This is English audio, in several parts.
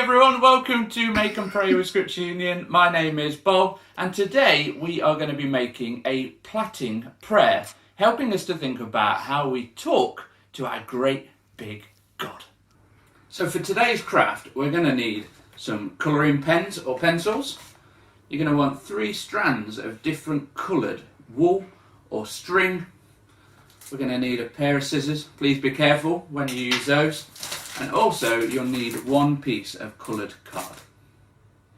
everyone, welcome to Make and Pray with Scripture Union. My name is Bob, and today we are going to be making a plaiting prayer, helping us to think about how we talk to our great big God. So for today's craft, we're going to need some colouring pens or pencils. You're going to want 3 strands of different coloured wool or string. We're going to need a pair of scissors. Please be careful when you use those. And also you'll need 1 piece of coloured card.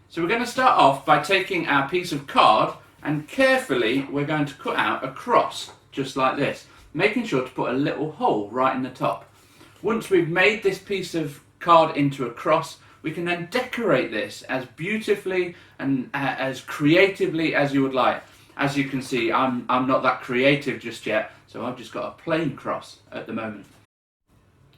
So we're going to start off by taking our piece of card and carefully we're going to cut out a cross just like this, making sure to put a little hole right in the top. Once we've made this piece of card into a cross, we can then decorate this as beautifully and as creatively as you would like. As you can see, I'm not that creative just yet, so I've just got a plain cross at the moment.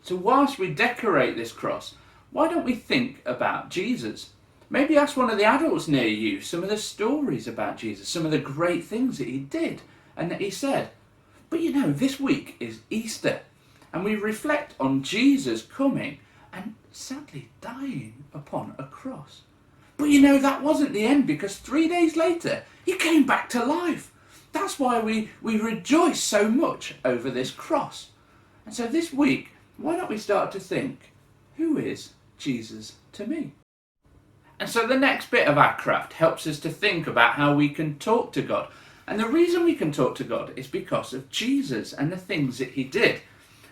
So whilst we decorate this cross, why don't we think about Jesus? Maybe ask one of the adults near you some of the stories about Jesus, some of the great things that he did and that he said. But you know, this week is Easter, and we reflect on Jesus coming and sadly dying upon a cross. But you know, that wasn't the end, because 3 days later, he came back to life. That's why we rejoice so much over this cross. And so this week, why don't we start to think, who is Jesus to me? And so the next bit of our craft helps us to think about how we can talk to God. And the reason we can talk to God is because of Jesus and the things that he did.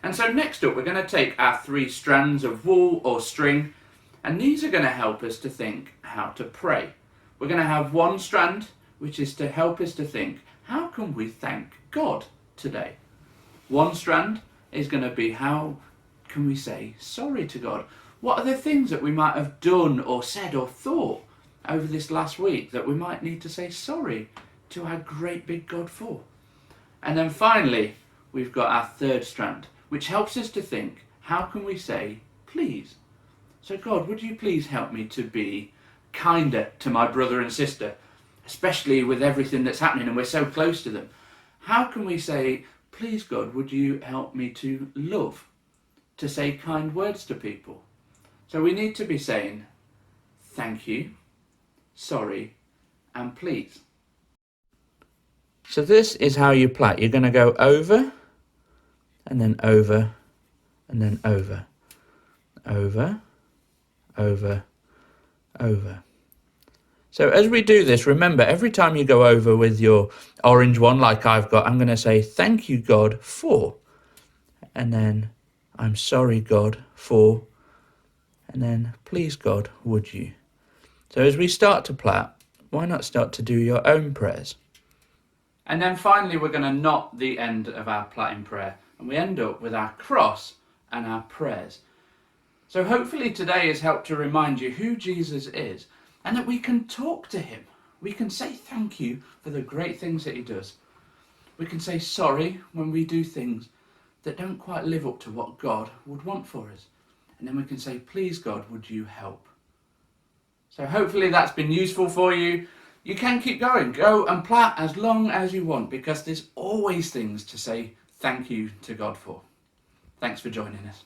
And so next up, we're going to take our 3 strands of wool or string, and these are going to help us to think how to pray. We're going to have 1 strand, which is to help us to think, how can we thank God today? 1 strand is going to be, how can we say sorry to God? What are the things that we might have done or said or thought over this last week that we might need to say sorry to our great big God for? And then finally, we've got our 3rd strand, which helps us to think, how can we say please? So God, would you please help me to be kinder to my brother and sister, especially with everything that's happening and we're so close to them? How can we say, please God, would you help me to love, to say kind words to people? So we need to be saying thank you, sorry, and please. So this is how you plait. You're going to go over, and then over, and then over, over, over, over. So as we do this, remember, every time you go over with your orange one like I've got, I'm going to say thank you God for, and then I'm sorry God for, and then please God would you. So as we start to plait, why not start to do your own prayers? And then finally we're going to knot the end of our plaiting prayer, and we end up with our cross and our prayers. So hopefully today has helped to remind you who Jesus is, and that we can talk to him. We can say thank you for the great things that he does. We can say sorry when we do things that don't quite live up to what God would want for us. And then we can say, please God, would you help? So hopefully that's been useful for you. You can keep going. Go and plait as long as you want, because there's always things to say thank you to God for. Thanks for joining us.